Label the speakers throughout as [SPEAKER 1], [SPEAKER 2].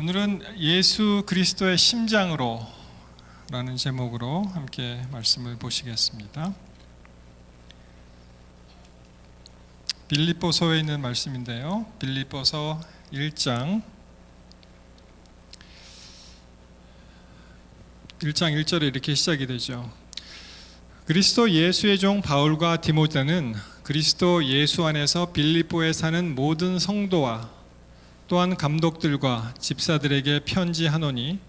[SPEAKER 1] 오늘은 예수 그리스도의 심장으로 라는 제목으로 함께 말씀을 보시겠습니다. 빌립보서에 있는 말씀인데요. 빌립보서 1장 1절에 이렇게 시작이 되죠. 그리스도 예수의 종 바울과 디모데는 그리스도 예수 안에서 빌립보에 사는 모든 성도와 또한 감독들과 집사들에게 편지하노니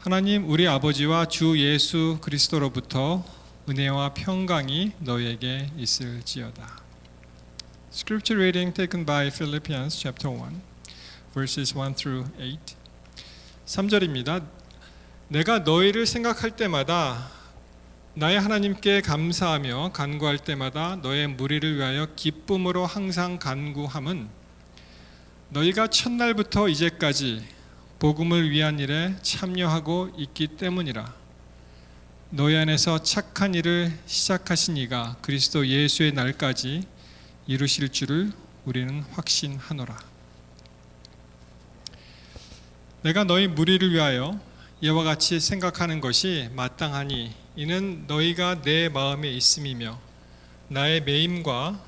[SPEAKER 1] 하나님 우리 아버지와 주 예수 그리스도로부터 은혜와 평강이 너희에게 있을지어다. Scripture reading taken by Philippians chapter 1 verses 1 through 8. 3절입니다. 내가 너희를 생각할 때마다 나의 하나님께 감사하며 간구할 때마다 너의 무리를 위하여 기쁨으로 항상 간구함은 너희가 첫날부터 이제까지 복음을 위한 일에 참여하고 있기 때문이라. 너희 안에서 착한 일을 시작하신 이가 그리스도 예수의 날까지 이루실 줄을 우리는 확신하노라. 내가 너희 무리를 위하여 이와 같이 생각하는 것이 마땅하니 이는 너희가 내 마음에 있음이며 나의 매임과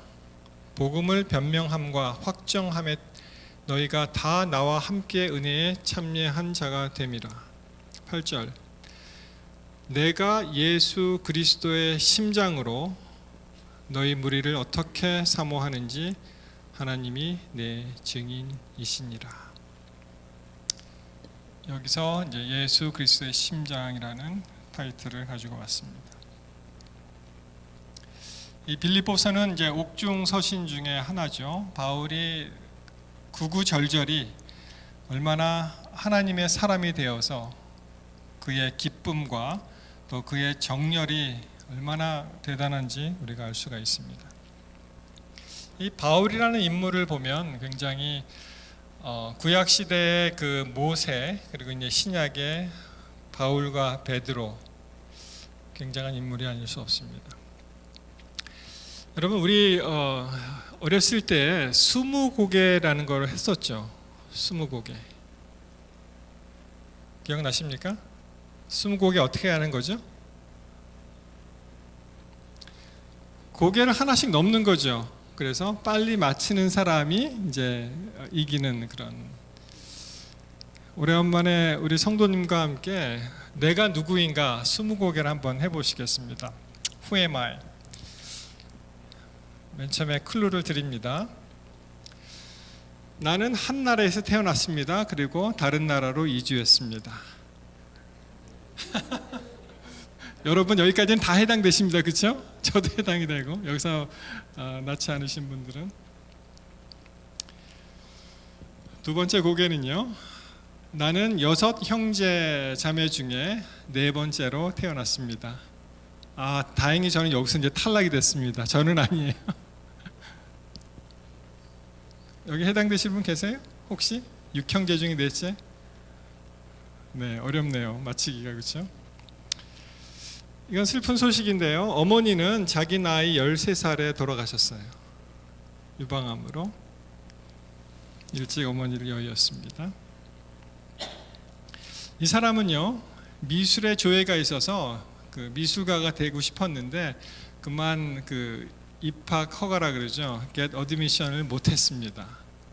[SPEAKER 1] 복음을 변명함과 확정함에 너희가 다 나와 함께 은혜에 참여한 자가 됨이라. 8절 내가 예수 그리스도의 심장으로 너희 무리를 어떻게 사모하는지 하나님이 내 증인이시니라. 여기서 이제 예수 그리스도의 심장이라는 타이틀을 가지고 왔습니다. 이 빌립보서는 이제 옥중 서신 중에 하나죠. 바울이 구구절절히 얼마나 하나님의 사람이 되어서 그의 기쁨과 또 그의 정열이 얼마나 대단한지 우리가 알 수가 있습니다. 이 바울이라는 인물을 보면 굉장히 구약 시대의 그 모세 그리고 이제 신약의 바울과 베드로 굉장한 인물이 아닐 수 없습니다. 여러분 우리 어렸을 때 스무고개라는 걸 했었죠. 스무고개 기억나십니까? 스무고개 어떻게 하는 거죠? 고개를 하나씩 넘는 거죠. 그래서 빨리 맞히는 사람이 이제 이기는 그런. 오래간만에 우리 성도님과 함께 내가 누구인가 스무고개를 한번 해보시겠습니다. Who am I? 맨 처음에 클루를 드립니다. 나는 한 나라에서 태어났습니다. 그리고 다른 나라로 이주했습니다. 여러분 여기까지는 다 해당되십니다. 그렇죠? 저도 해당이 되고 여기서 낳지 않으신 분들은. 두 번째 고개는요. 나는 6 형제 자매 중에 4번째로 태어났습니다. 다행히 저는 여기서 이제 탈락이 됐습니다. 저는 아니에요. 여기 해당되실 분 계세요? 혹시? 6형제 중에 4째? 네, 어렵네요. 맞히기가. 그렇죠? 이건 슬픈 소식인데요. 어머니는 자기 나이 13살에 돌아가셨어요. 유방암으로. 일찍 어머니를 여의었습니다. 이 사람은요. 미술에 조예가 있어서 그 미술가가 되고 싶었는데 그만 그 입학 허가라 그러죠. get admission을 못했습니다.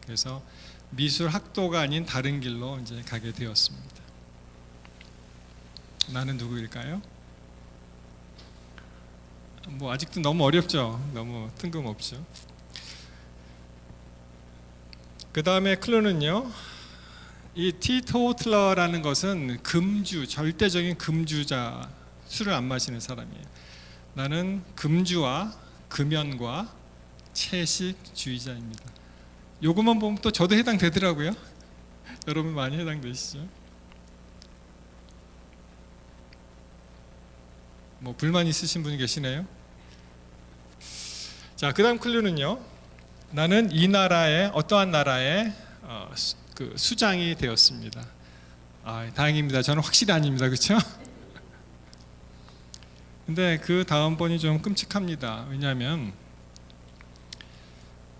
[SPEAKER 1] 그래서 미술 학도가 아닌 다른 길로 이제 가게 되었습니다. 나는 누구일까요? 뭐 아직도 너무 어렵죠. 너무 뜬금없죠. 그 다음에 클루는요. 이 티토틀러라는 것은 금주, 절대적인 금주자, 술을 안 마시는 사람이에요. 나는 금주와 금연과 채식주의자입니다. 요것만 보면 또 저도 해당되더라고요. 여러분 많이 해당되시죠? 뭐 불만 있으신 분이 계시네요. 자, 그 다음 클루는요. 나는 이 나라의 어떠한 나라의 그 수장이 되었습니다. 다행입니다. 저는 확실히 아닙니다. 그렇죠? 근데 그 다음 번이 좀 끔찍합니다. 왜냐하면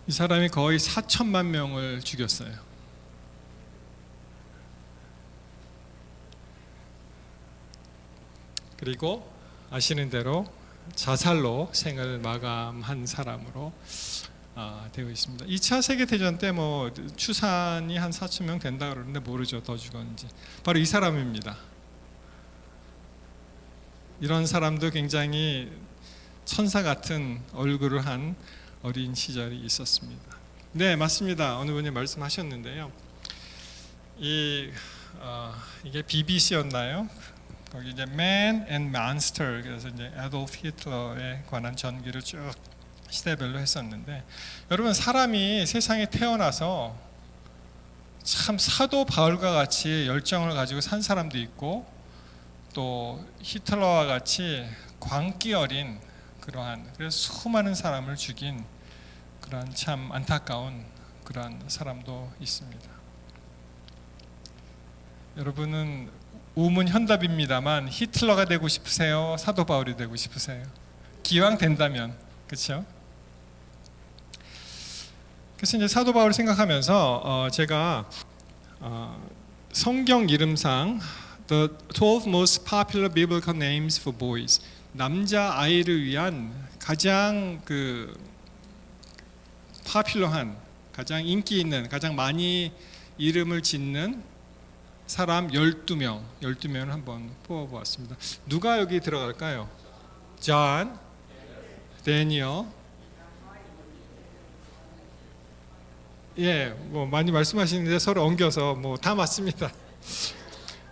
[SPEAKER 1] 이 사람이 거의 4천만 명을 죽였어요. 그리고 아시는 대로 자살로 생을 마감한 사람으로 되어 있습니다. 2차 세계대전 때 뭐 추산이 한 4천 명 된다 그러는데 모르죠. 더 죽었는지. 바로 이 사람입니다. 이런 사람도 굉장히 천사 같은 얼굴을 한 어린 시절이 있었습니다. 네, 맞습니다. 어느 분이 말씀하셨는데요. 이게 BBC였나요? 거기 이제 Man and Monster, 그래서 이제 애돌프 히틀러에 관한 전기를 쭉 시대별로 했었는데, 여러분 사람이 세상에 태어나서 참 사도 바울과 같이 열정을 가지고 산 사람도 있고, 또 히틀러와 같이 광기 어린 그러한, 그래서 수많은 사람을 죽인 그러한 참 안타까운 그러한 사람도 있습니다. 여러분은 우문현답입니다만 히틀러가 되고 싶으세요? 사도 바울이 되고 싶으세요? 기왕 된다면, 그렇죠? 그래서 이제 사도 바울 생각하면서 제가 성경 이름상 The 12 most popular biblical names for boys, 남자 아이를 위한 가장 그 파퓰러한, 가장 인기 있는, 가장 많이 이름을 짓는 사람 12명을 한번 뽑아보았습니다. 누가 여기 들어갈까요? 존, 데니얼. 예, 뭐 많이 말씀하시는데 서로 엉겨서 뭐 다 맞습니다.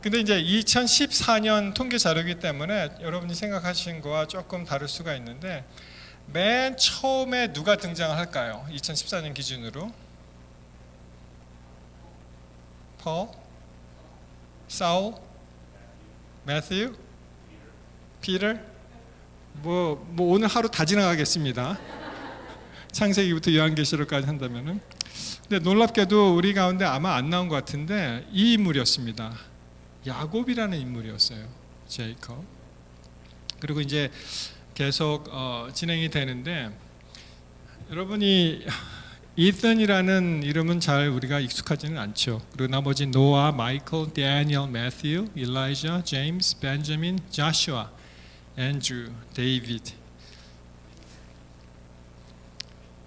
[SPEAKER 1] 근데 이제 2014년 통계 자료이기 때문에 여러분이 생각하신 거와 조금 다를 수가 있는데, 맨 처음에 누가 등장할까요? 2014년 기준으로 폴, 사울, 매튜, 피터. 뭐 오늘 하루 다 지나가겠습니다. 창세기부터 요한계시록까지 한다면은. 근데 놀랍게도 우리 가운데 아마 안 나온 것 같은데 이 인물이었습니다. 야곱이라는 인물이었어요. 제이콥. 그리고 이제 계속 진행이 되는데, 여러분이 이튼이라는 이름은 잘 우리가 익숙하지는 않죠. 그리고 나머지 노아, 마이클, 데니얼, 매튜, 일라이자, 제임스, 벤자민, 자슈아, 앤드루, 데이비드.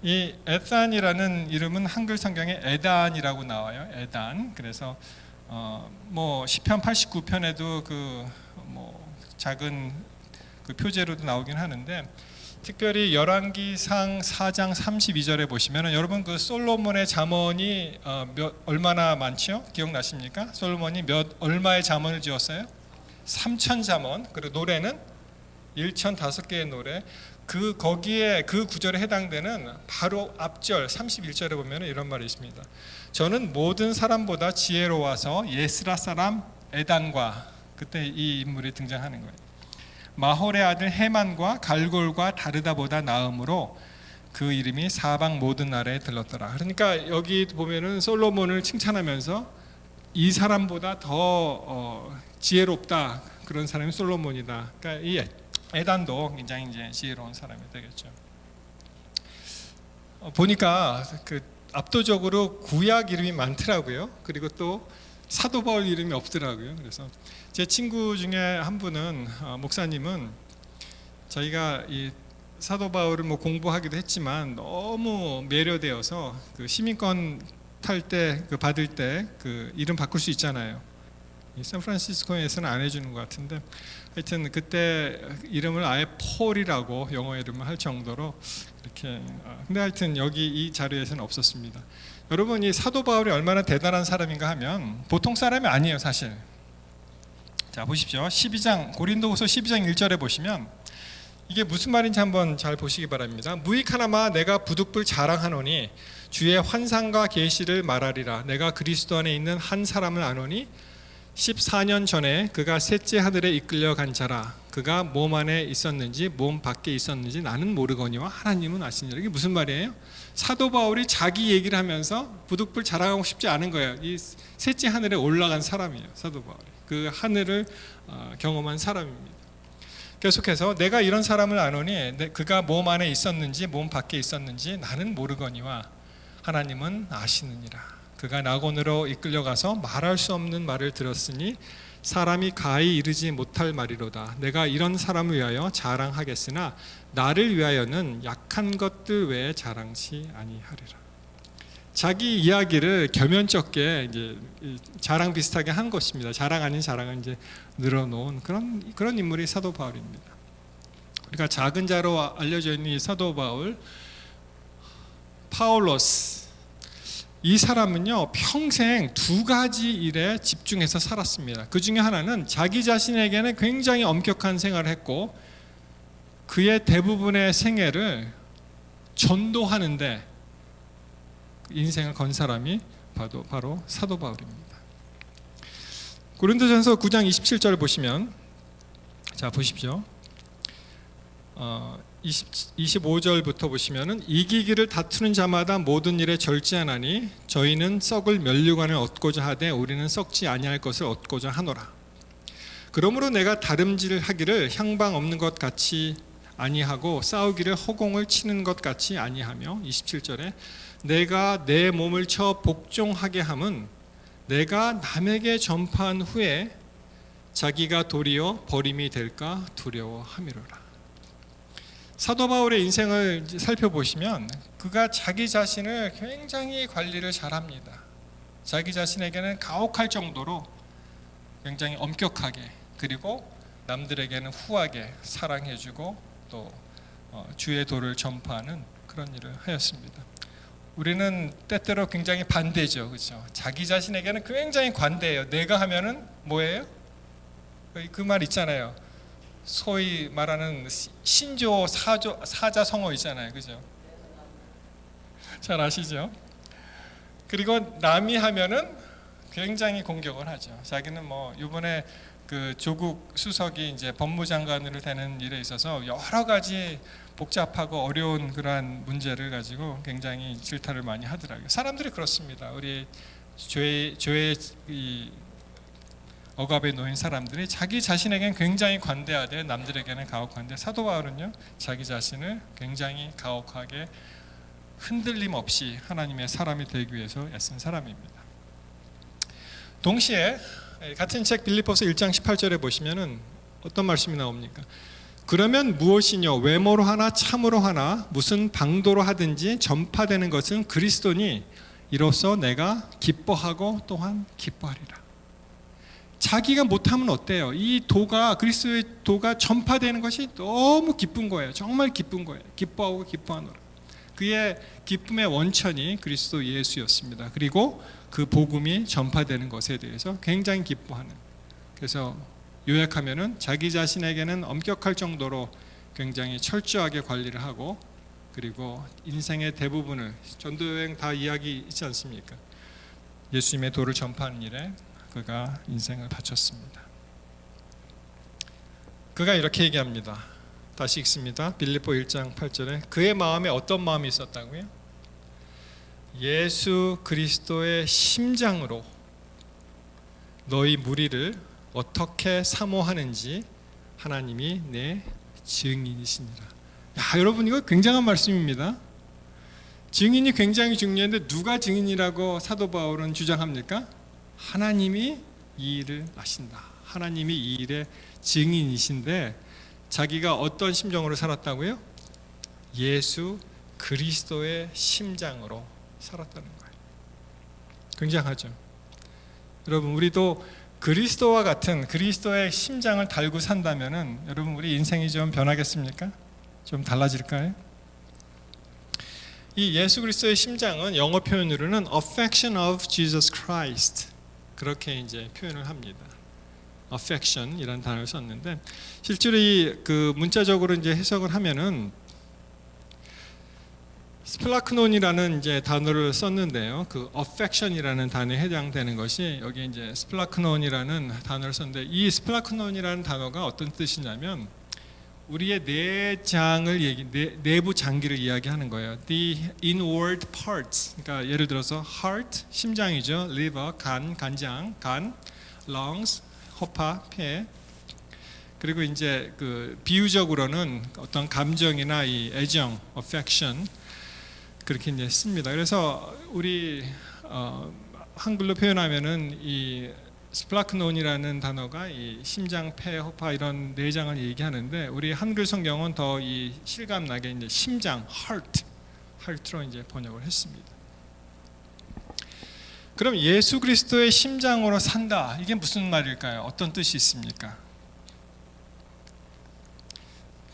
[SPEAKER 1] 이 에탄이라는 이름은 한글 성경에 에단이라고 나와요. 에단. 그래서 뭐 시편 89편에도 그 뭐 작은 그 표제로도 나오긴 하는데, 특별히 열왕기상 4장 32절에 보시면은 여러분 그 솔로몬의 잠언이 얼마나 많죠? 기억나십니까? 솔로몬이 얼마의 잠언을 지었어요? 3천 잠언. 그리고 노래는 1,005개의 노래. 거기에 그 구절에 해당되는 바로 앞절 31절에 보면 이런 말이 있습니다. 저는 모든 사람보다 지혜로워서 예스라 사람 에단과, 그때 이 인물이 등장하는 거예요. 마홀의 아들 헤만과 갈골과 다르다보다 나음으로 그 이름이 사방 모든 나라에 들렀더라. 그러니까 여기 보면은 솔로몬을 칭찬하면서 이 사람보다 더 지혜롭다, 그런 사람이 솔로몬이다. 그러니까 이 에단도 굉장히 이제 지혜로운 사람이 되겠죠. 보니까 그 압도적으로 구약 이름이 많더라고요. 그리고 또 사도 바울 이름이 없더라고요. 그래서 제 친구 중에 한 분은 목사님은 저희가 이 사도 바울을 뭐 공부하기도 했지만 너무 매료되어서 그 시민권 탈 때 그 받을 때 그 이름 바꿀 수 있잖아요. 샌프란시스코에서는 안 해주는 것 같은데, 하여튼 그때 이름을 아예 폴이라고 영어 이름을 할 정도로 이렇게. 근데 하여튼 여기 이 자료에서는 없었습니다. 여러분, 이 사도 바울이 얼마나 대단한 사람인가 하면 보통 사람이 아니에요, 사실. 자, 보십시오. 12장 고린도후서 12장 1절에 보시면 이게 무슨 말인지 한번 잘 보시기 바랍니다. 무익하나마 내가 부득불 자랑하노니 주의 환상과 계시를 말하리라. 내가 그리스도 안에 있는 한 사람을 아노니 14년 전에 그가 셋째 하늘에 이끌려 간 자라. 그가 몸 안에 있었는지 몸 밖에 있었는지 나는 모르거니와 하나님은 아시니라. 이게 무슨 말이에요? 사도 바울이 자기 얘기를 하면서 부득불 자랑하고 싶지 않은 거예요. 이 셋째 하늘에 올라간 사람이에요, 사도 바울이. 그 하늘을 경험한 사람입니다. 계속해서 내가 이런 사람을 아노니 그가 몸 안에 있었는지 몸 밖에 있었는지 나는 모르거니와 하나님은 아시느니라. 그가 낙원으로 이끌려가서 말할 수 없는 말을 들었으니 사람이 가히 이르지 못할 말이로다. 내가 이런 사람을 위하여 자랑하겠으나 나를 위하여는 약한 것들 외에 자랑치 아니하리라. 자기 이야기를 겸연쩍게 이제 자랑 비슷하게 한 것입니다. 자랑 아닌 자랑을 이제 늘어놓은 그런 인물이 사도 바울입니다. 우리가 작은 자로 알려져 있는 이 사도 바울, 파울로스, 이 사람은요 평생 두 가지 일에 집중해서 살았습니다. 그 중에 하나는 자기 자신에게는 굉장히 엄격한 생활을 했고 그의 대부분의 생애를 전도하는데 인생을 건 사람이 바로 사도 바울입니다. 고린도전서 9장 27절 보시면, 자 보십시오. 25절부터 보시면은 이기기를 다투는 자마다 모든 일에 절제하나니 저희는 썩을 면류관을 얻고자 하되 우리는 썩지 아니할 것을 얻고자 하노라. 그러므로 내가 다름질하기를 향방 없는 것 같이 아니하고 싸우기를 허공을 치는 것 같이 아니하며 27절에 내가 내 몸을 쳐 복종하게 함은 내가 남에게 전파한 후에 자기가 도리어 버림이 될까 두려워함이로라. 사도 바울의 인생을 살펴보시면 그가 자기 자신을 굉장히 관리를 잘합니다. 자기 자신에게는 가혹할 정도로 굉장히 엄격하게, 그리고 남들에게는 후하게 사랑해주고 또 주의 도를 전파하는 그런 일을 하였습니다. 우리는 때때로 굉장히 반대죠, 그렇죠? 자기 자신에게는 굉장히 관대해요. 내가 하면은 뭐예요? 그 말 있잖아요. 소위 말하는 신조 사자성어 있잖아요, 그죠? 잘 아시죠? 그리고 남이 하면은 굉장히 공격을 하죠. 자기는 뭐 이번에 그 조국 수석이 이제 법무장관으로 되는 일에 있어서 여러 가지 복잡하고 어려운 그러한 문제를 가지고 굉장히 질타를 많이 하더라고요. 사람들이 그렇습니다. 우리 죄의 이 억압에 놓인 사람들이 자기 자신에게는 굉장히 관대하되 남들에게는 가혹한데, 사도 바울은요 자기 자신을 굉장히 가혹하게 흔들림 없이 하나님의 사람이 되기 위해서 애쓴 사람입니다. 동시에 같은 책 빌립보서 1장 18절에 보시면은 어떤 말씀이 나옵니까? 그러면 무엇이뇨? 외모로 하나 참으로 하나 무슨 방도로 하든지 전파되는 것은 그리스도니 이로써 내가 기뻐하고 또한 기뻐하리라. 자기가 못하면 어때요? 이 도가, 그리스도의 도가 전파되는 것이 너무 기쁜 거예요. 정말 기쁜 거예요. 기뻐하고 기뻐하노라. 그의 기쁨의 원천이 그리스도 예수였습니다. 그리고 그 복음이 전파되는 것에 대해서 굉장히 기뻐하는. 그래서 요약하면은 자기 자신에게는 엄격할 정도로 굉장히 철저하게 관리를 하고, 그리고 인생의 대부분을, 전도여행 다 이야기 있지 않습니까? 예수님의 도를 전파하는 일에 그가 인생을 바쳤습니다. 그가 이렇게 얘기합니다. 다시 읽습니다. 빌립보 1장 8절에 그의 마음에 어떤 마음이 있었다고요? 예수 그리스도의 심장으로 너희 무리를 어떻게 사모하는지 하나님이 내 증인이시니라. 야, 여러분 이거 굉장한 말씀입니다. 증인이 굉장히 중요한데 누가 증인이라고 사도 바울은 주장합니까? 하나님이 이 일을 아신다. 하나님이 이 일의 증인이신데 자기가 어떤 심정으로 살았다고요? 예수 그리스도의 심장으로 살았다는 거예요. 굉장하죠. 여러분 우리도 그리스도와 같은 그리스도의 심장을 달고 산다면은 여러분 우리 인생이 좀 변하겠습니까? 좀 달라질까요? 이 예수 그리스도의 심장은 영어 표현으로는 affection of Jesus Christ 그렇게 이제 표현을 합니다. affection이라는 단어를 썼는데 실제로 이 그 문자적으로 이제 해석을 하면은 스플라크논이라는 이제 단어를 썼는데요. 그 affection이라는 단어에 해당되는 것이 여기 이제 스플라크논이라는 단어를 썼는데 이 스플라크논이라는 단어가 어떤 뜻이냐면 우리의 내장을 내부 장기를 이야기하는 거예요. The inward parts. 그러니까 예를 들어서 heart 심장이죠. liver 간장, 간, lungs 허파, 폐. 그리고 이제 그 비유적으로는 어떤 감정이나 이 애정, affection 그렇게 이제 씁니다. 그래서 우리 한글로 표현하면은 이 스플라크논이라는 단어가 이 심장, 폐, 호파 이런 내장을 얘기하는데 우리 한글 성경은 더 이 실감 나게 이제 심장, heart로 이제 번역을 했습니다. 그럼 예수 그리스도의 심장으로 산다. 이게 무슨 말일까요? 어떤 뜻이 있습니까?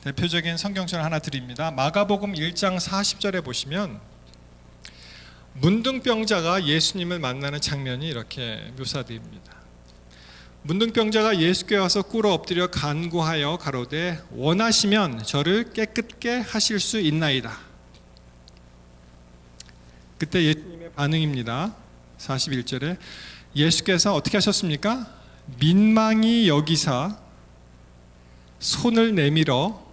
[SPEAKER 1] 대표적인 성경절 하나 드립니다. 마가복음 1장 40절에 보시면 문둥병자가 예수님을 만나는 장면이 이렇게 묘사됩니다. 문둥병자가 예수께 와서 꿇어 엎드려 간구하여 가로되 원하시면 저를 깨끗게 하실 수 있나이다. 그때 예수님의 반응입니다. 41절에 예수께서 어떻게 하셨습니까? 민망히 여기사 손을 내밀어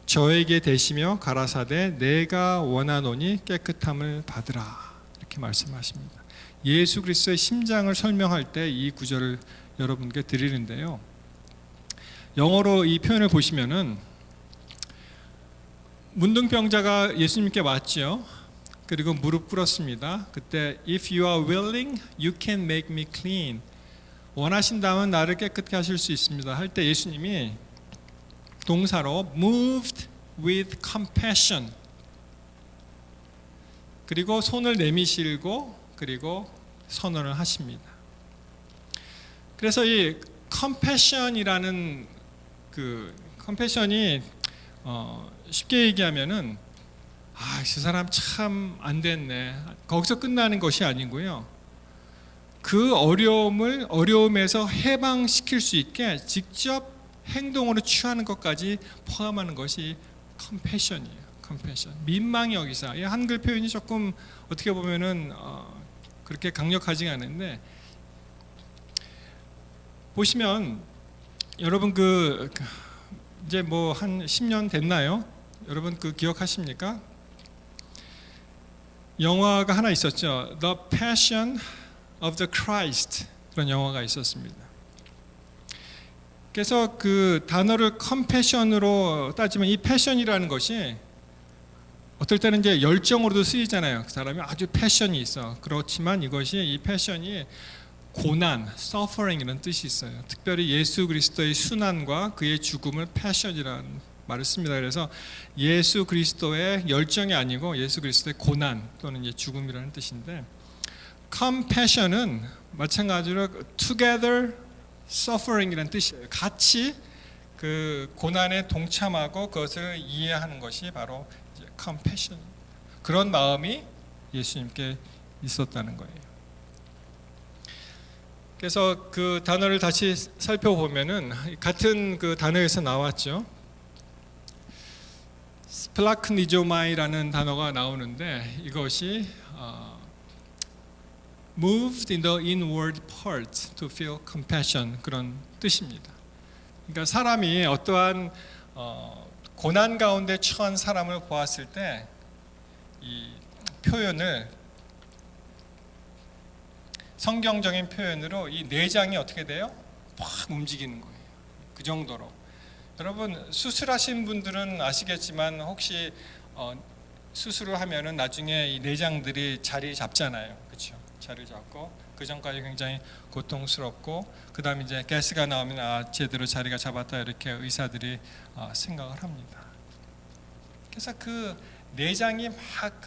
[SPEAKER 1] 저에게 대시며 가라사대 내가 원하노니 깨끗함을 받으라. 이렇게 말씀하십니다. 예수 그리스도의 심장을 설명할 때 이 구절을 여러분께 드리는데요. 영어로 이 표현을 보시면은 문둥병자가 예수님께 왔죠. 그리고 무릎 꿇었습니다. 그때 If you are willing, you can make me clean. 원하신다면 나를 깨끗게 하실 수 있습니다. 할 때 예수님이 동사로 moved with compassion. 그리고 손을 내미시고 그리고 선언을 하십니다. 그래서 이 compassion이라는 그 compassion이 쉽게 얘기하면은 저 사람 참 안 됐네. 거기서 끝나는 것이 아니고요. 그 어려움에서 해방시킬 수 있게 직접 행동으로 취하는 것까지 포함하는 것이 compassion이에요. compassion. 민망히 여기사. 이 한글 표현이 조금 어떻게 보면은 그렇게 강력하지가 않은데 보시면 여러분 이제 뭐 한 10년 됐나요? 여러분 기억하십니까? 영화가 하나 있었죠. The Passion of the Christ. 그런 영화가 있었습니다. 그래서 그 단어를 compassion으로 따지면 이 passion이라는 것이 어떨 때는 이제 열정으로도 쓰이잖아요. 그 사람이 아주 패션이 있어. 그렇지만 이것이 이 패션이 고난, suffering 이런 뜻이 있어요. 특별히 예수 그리스도의 순환과 그의 죽음을 패션이라는 말을 씁니다. 그래서 예수 그리스도의 열정이 아니고 예수 그리스도의 고난 또는 이제 죽음이라는 뜻인데 compassion은 마찬가지로 together suffering이라는 뜻이에요. 같이 그 고난에 동참하고 그것을 이해하는 것이 바로 이제 compassion. 그런 마음이 예수님께 있었다는 거예요. 그래서 그 단어를 다시 살펴보면은 같은 그 단어에서 나왔죠. 스플라크니조마이라는 단어가 나오는데 이것이 moved in the inward part to feel compassion 그런 뜻입니다. 그러니까 사람이 어떠한 고난 가운데 처한 사람을 보았을 때 이 표현을 성경적인 표현으로 이 내장이 어떻게 돼요? 막 움직이는 거예요. 그 정도로. 여러분 수술하신 분들은 아시겠지만 혹시 수술을 하면은 나중에 이 내장들이 자리 잡잖아요. 그렇죠? 자리 잡고 그 전까지 굉장히 고통스럽고 그 다음에 이제 가스가 나오면 제대로 자리가 잡았다 이렇게 의사들이 생각을 합니다. 그래서 그 내장이 막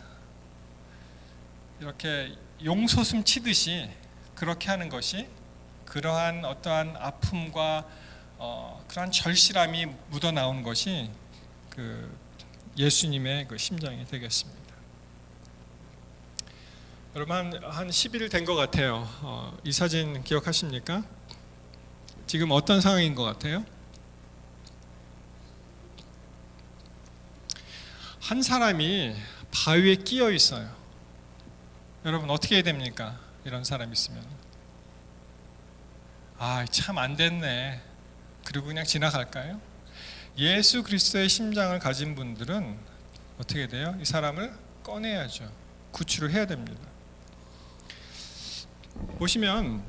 [SPEAKER 1] 이렇게 용솟음 치듯이 그렇게 하는 것이 그러한 어떠한 아픔과 그러한 절실함이 묻어 나오는 것이 그 예수님의 그 심장이 되겠습니다. 여러분 한 10일 된 것 같아요. 이 사진 기억하십니까? 지금 어떤 상황인 것 같아요? 한 사람이 바위에 끼어 있어요. 여러분 어떻게 해야 됩니까? 이런 사람 있으면 참 안 됐네. 그리고 그냥 지나갈까요? 예수 그리스도의 심장을 가진 분들은 어떻게 돼요? 이 사람을 꺼내야죠. 구출을 해야 됩니다. 보시면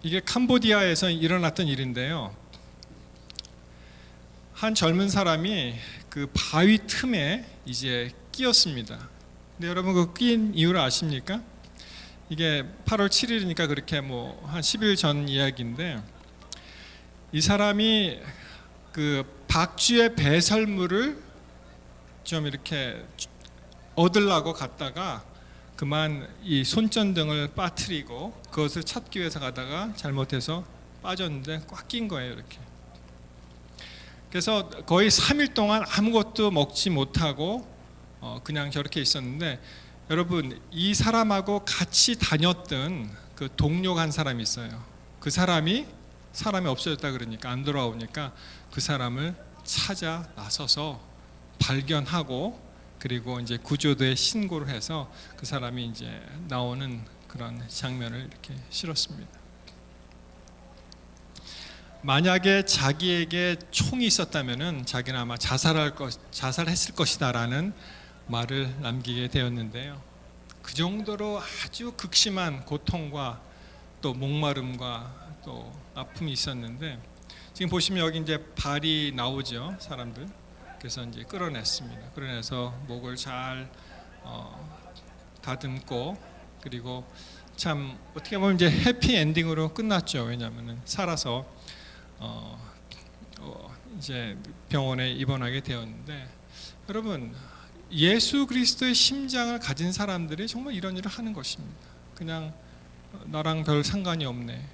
[SPEAKER 1] 이게 캄보디아에서 일어났던 일인데요. 한 젊은 사람이 그 바위 틈에 이제 끼었습니다. 근데 여러분 그 끼인 이유를 아십니까? 이게 8월 7일이니까 그렇게 뭐 한 10일 전 이야기인데, 이 사람이 그 박쥐의 배설물을 좀 이렇게 얻으려고 갔다가 그만 이 손전등을 빠뜨리고 그것을 찾기 위해서 가다가 잘못해서 빠졌는데 꽉 낀 거예요, 이렇게. 그래서 거의 3일 동안 아무것도 먹지 못하고 그냥 저렇게 있었는데, 여러분, 이 사람하고 같이 다녔던 그 동료가 한 사람이 있어요. 그 사람이 없어졌다 그러니까, 안 돌아오니까 그 사람을 찾아 나서서 발견하고, 그리고 이제 구조대에 신고를 해서 그 사람이 이제 나오는 그런 장면을 이렇게 실었습니다. 만약에 자기에게 총이 있었다면은 자기는 아마 자살했을 것이다라는 말을 남기게 되었는데요. 그 정도로 아주 극심한 고통과 또 목마름과 또 아픔이 있었는데, 지금 보시면 여기 이제 발이 나오죠, 사람들. 그래서 이제 끌어냈습니다. 끌어내서 목을 잘 다듬고, 그리고 참 어떻게 보면 이제 해피 엔딩으로 끝났죠. 왜냐하면 살아서 이제 병원에 입원하게 되었는데, 여러분, 예수 그리스도의 심장을 가진 사람들이 정말 이런 일을 하는 것입니다. 그냥 나랑 별 상관이 없네,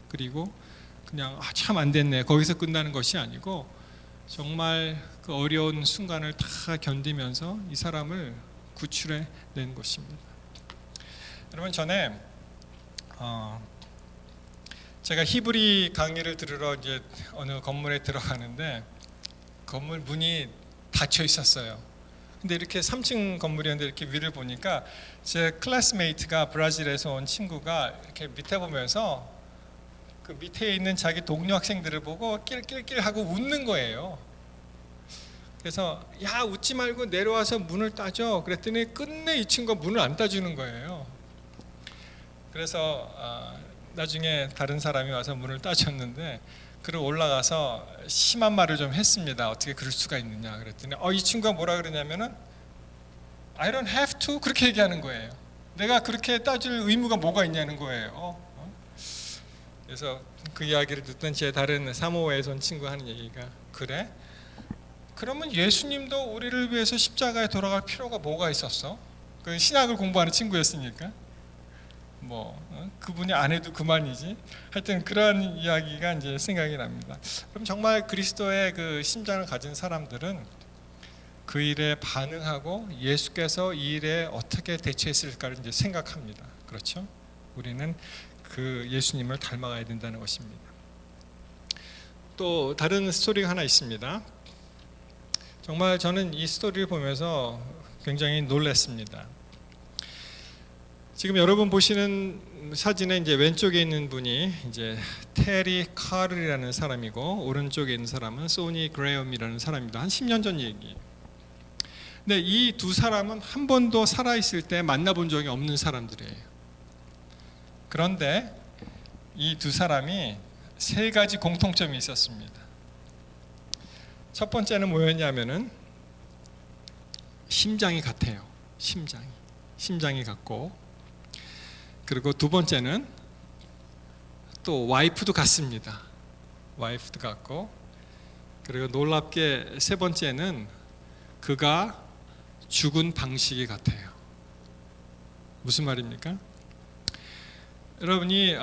[SPEAKER 1] 그리고 그냥 참 안 됐네, 거기서 끝나는 것이 아니고 정말 그 어려운 순간을 다 견디면서 이 사람을 구출해 낸 것입니다. 여러분, 전에 제가 히브리 강의를 들으러 이제 어느 건물에 들어가는데 건물 문이 닫혀 있었어요. 근데 이렇게 3층 건물이었는데 이렇게 위를 보니까 제 클래스메이트가, 브라질에서 온 친구가 이렇게 밑에 보면서 그 밑에 있는 자기 동료 학생들을 보고 낄낄낄 하고 웃는 거예요. 그래서 야, 웃지 말고 내려와서 문을 따줘 그랬더니 끝내 이 친구가 문을 안 따주는 거예요. 그래서 나중에 다른 사람이 와서 문을 따줬는데, 그리고 올라가서 심한 말을 좀 했습니다. 어떻게 그럴 수가 있느냐 그랬더니 이 친구가 뭐라 그러냐면은 I don't have to 그렇게 얘기하는 거예요. 내가 그렇게 따줄 의무가 뭐가 있냐는 거예요. 그래서 그 이야기를 듣던 제 다른 사모아에서 온 친구가 하는 얘기가, 그래? 그러면 예수님도 우리를 위해서 십자가에 돌아갈 필요가 뭐가 있었어? 그 신학을 공부하는 친구였으니까 그분이 안 해도 그만이지. 하여튼 그런 이야기가 이제 생각이 납니다. 그럼 정말 그리스도의 그 심장을 가진 사람들은 그 일에 반응하고 예수께서 이 일에 어떻게 대처했을까를 이제 생각합니다. 그렇죠? 우리는 그 예수님을 닮아가야 된다는 것입니다. 또 다른 스토리가 하나 있습니다. 정말 저는 이 스토리를 보면서 굉장히 놀랐습니다. 지금 여러분 보시는 사진에 이제 왼쪽에 있는 분이 이제 테리 카를이라는 사람이고, 오른쪽에 있는 사람은 소니 그레엄이라는 사람입니다. 한 10년 전 얘기예요. 근데 이 두 사람은 한 번도 살아있을 때 만나본 적이 없는 사람들이에요. 그런데 이 두 사람이 세 가지 공통점이 있었습니다. 첫 번째는 뭐였냐면은 심장이 같아요. 심장이 같고, 그리고 두 번째는 또 와이프도 같습니다. 와이프도 같고, 그리고 놀랍게 세 번째는 그가 죽은 방식이 같아요. 무슨 말입니까? 여러분이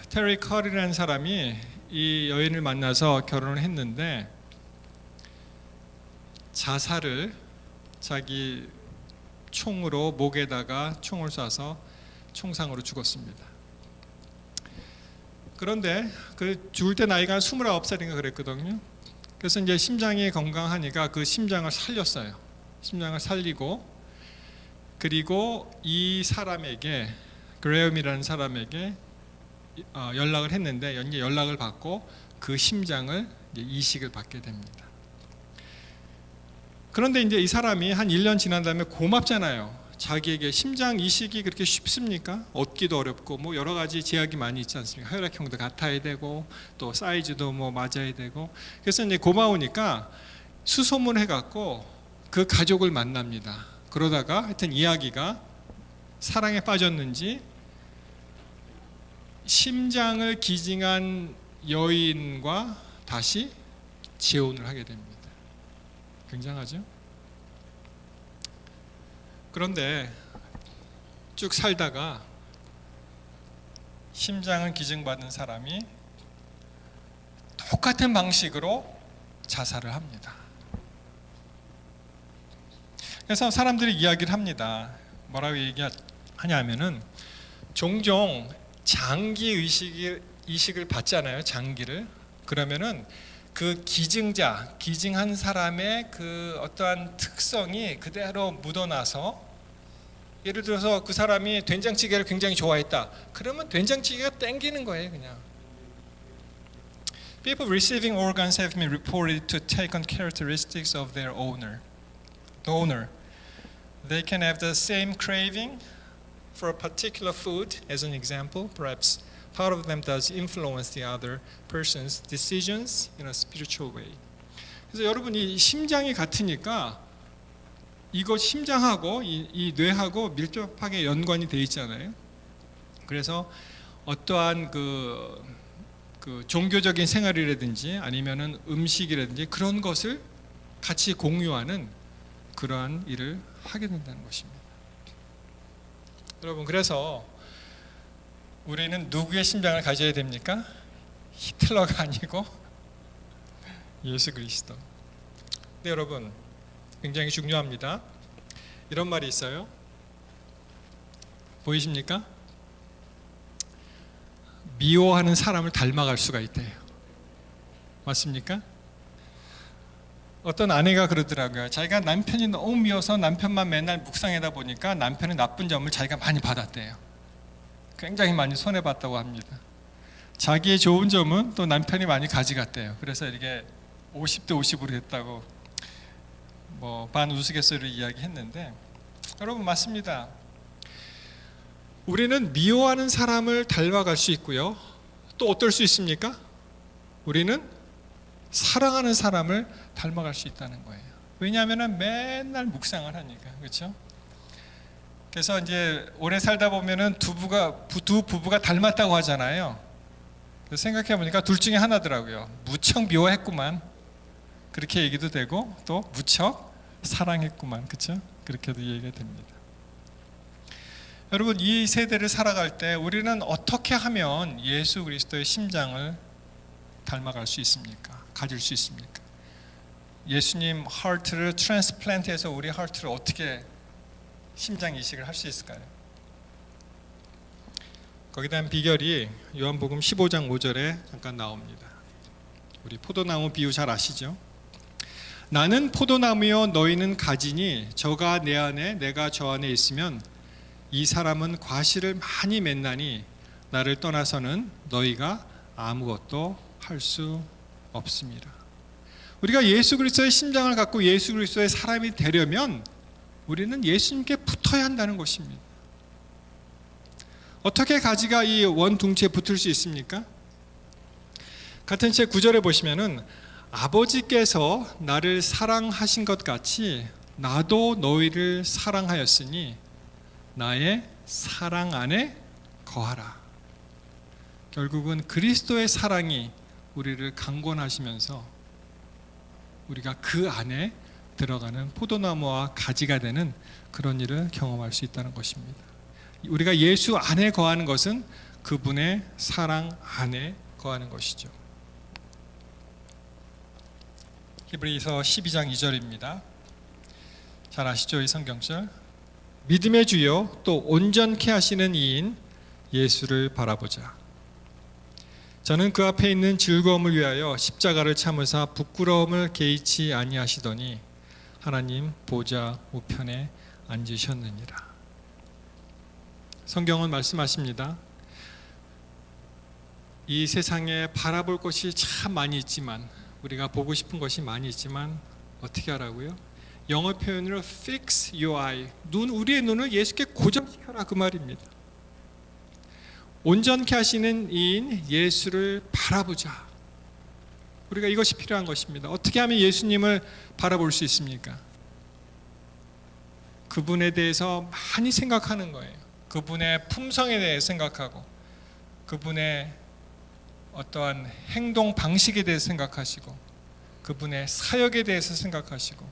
[SPEAKER 1] 테리 커리라는 사람이 이 여인을 만나서 결혼을 했는데 자살을 자기 총으로 목에다가 총을 쏴서 총상으로 죽었습니다. 그런데 그 죽을 때 나이가 29살인가 그랬거든요. 그래서 이제 심장이 건강하니까 그 심장을 살렸어요. 심장을 살리고, 그리고 이 사람에게, 그레엄이라는 사람에게 연락을 했는데 연락을 받고 그 심장을 이제 이식을 받게 됩니다. 그런데 이제 이 사람이 한 1년 지난 다음에 고맙잖아요. 자기에게 심장 이식이 그렇게 쉽습니까? 얻기도 어렵고 뭐 여러 가지 제약이 많이 있지 않습니까? 혈액형도 같아야 되고 또 사이즈도 뭐 맞아야 되고. 그래서 이제 고마우니까 수소문해 갖고 그 가족을 만납니다. 그러다가 하여튼 이야기가 사랑에 빠졌는지 심장을 기증한 여인과 다시 재혼을 하게 됩니다. 굉장하죠? 그런데 쭉 살다가 심장을 기증받은 사람이 똑같은 방식으로 자살을 합니다. 그래서 사람들이 이야기를 합니다. 뭐라고 얘기하냐면은 종종 장기 이식을 받잖아요. 장기를. 그러면은 그 기증한 사람의 그 어떠한 특성이 그대로 묻어나서, 예를 들어서 그 사람이 된장찌개를 굉장히 좋아했다. 그러면 된장찌개가 땡기는 거예요, 그냥. People receiving organs have been reported to take on characteristics of their donor. They can have the same craving for a particular food, as an example. Perhaps part of them does influence the other person's decisions in a spiritual way. 그래서 여러분, 이 심장이 같으니까 이거 심장하고 이 뇌하고 밀접하게 연관이 돼 있잖아요. 그래서 어떠한 그 종교적인 생활이라든지 아니면은 음식이라든지 그런 것을 같이 공유하는 그러한 일을 하게 된다는 것입니다. 여러분, 그래서 우리는 누구의 심장을 가져야 됩니까? 히틀러가 아니고 예수 그리스도. 근데 여러분, 굉장히 중요합니다. 이런 말이 있어요. 보이십니까? 미워하는 사람을 닮아갈 수가 있대요. 맞습니까? 어떤 아내가 그러더라고요. 자기가 남편이 너무 미워서 남편만 맨날 묵상하다 보니까 남편의 나쁜 점을 자기가 많이 받았대요. 굉장히 많이 손해봤다고 합니다. 자기의 좋은 점은 또 남편이 많이 가져갔대요. 그래서 이게 50대 50으로 됐다고 반 우스갯소리를 이야기했는데, 여러분, 맞습니다. 우리는 미워하는 사람을 닮아갈 수 있고요. 또 어떨 수 있습니까? 우리는 사랑하는 사람을 닮아갈 수 있다는 거예요. 왜냐하면 맨날 묵상을 하니까. 그렇죠? 그래서 이제 오래 살다 보면은 두 부부가 닮았다고 하잖아요. 그래서 생각해 보니까 둘 중에 하나더라고요. 무척 미워했구만. 그렇게 얘기도 되고, 또 무척 사랑했구만. 그렇죠? 그렇게도 얘기가 됩니다. 여러분, 이 세대를 살아갈 때 우리는 어떻게 하면 예수 그리스도의 심장을 닮아갈 수 있습니까? 가질 수 있습니까? 예수님 하트를 트랜스플란트해서 우리 하트를 어떻게 심장 이식을 할 수 있을까요? 거기에 대한 비결이 요한복음 15장 5절에 잠깐 나옵니다. 우리 포도나무 비유 잘 아시죠? 나는 포도나무요 너희는 가지니 저가 내 안에 내가 저 안에 있으면 이 사람은 과실을 많이 맺나니 나를 떠나서는 너희가 아무것도 할 수 없습니다. 우리가 예수 그리스도의 심장을 갖고 예수 그리스도의 사람이 되려면 우리는 예수님께 붙어야 한다는 것입니다. 어떻게 가지가 이 원둥치에 붙을 수 있습니까? 같은 책 9절에 보시면은 아버지께서 나를 사랑하신 것 같이 나도 너희를 사랑하였으니 나의 사랑 안에 거하라. 결국은 그리스도의 사랑이 우리를 강권하시면서 우리가 그 안에 들어가는 포도나무와 가지가 되는 그런 일을 경험할 수 있다는 것입니다. 우리가 예수 안에 거하는 것은 그분의 사랑 안에 거하는 것이죠. 히브리서 12장 2절입니다. 잘 아시죠? 이 성경절. 믿음의 주요 또 온전케 하시는 이인 예수를 바라보자. 저는 그 앞에 있는 즐거움을 위하여 십자가를 참으사 부끄러움을 개의치 아니하시더니 하나님 보좌 우편에 앉으셨느니라. 성경은 말씀하십니다. 이 세상에 바라볼 것이 참 많이 있지만, 우리가 보고 싶은 것이 많이 있지만 어떻게 하라고요? 영어 표현으로 fix your eye, 우리의 눈을 예수께 고정시켜라, 그 말입니다. 온전케 하시는 이인 예수를 바라보자. 우리가 이것이 필요한 것입니다. 어떻게 하면 예수님을 바라볼 수 있습니까? 그분에 대해서 많이 생각하는 거예요. 그분의 품성에 대해 생각하고, 그분의 어떠한 행동 방식에 대해서 생각하시고 그분의 사역에 대해서 생각하시고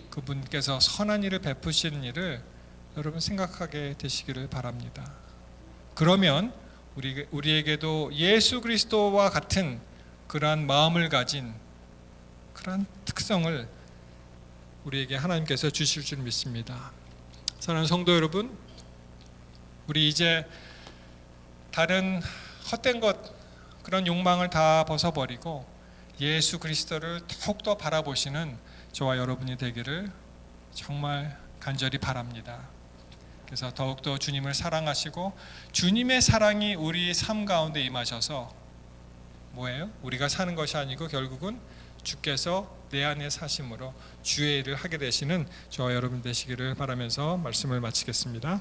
[SPEAKER 1] 그분께서 선한 일을 베푸시는 일을 여러분 생각하게 되시기를 바랍니다. 그러면 우리에게도 예수 그리스도와 같은 그러한 마음을 가진 그러한 특성을 우리에게 하나님께서 주실 줄 믿습니다. 사랑하는 성도 여러분, 우리 이제 다른 헛된 것, 그런 욕망을 다 벗어버리고 예수 그리스도를 더욱더 바라보시는 저와 여러분이 되기를 정말 간절히 바랍니다. 그래서 더욱더 주님을 사랑하시고 주님의 사랑이 우리 삶 가운데 임하셔서 뭐예요? 우리가 사는 것이 아니고 결국은 주께서 내 안에 사심으로 주의 일을 하게 되시는 저와 여러분 되시기를 바라면서 말씀을 마치겠습니다.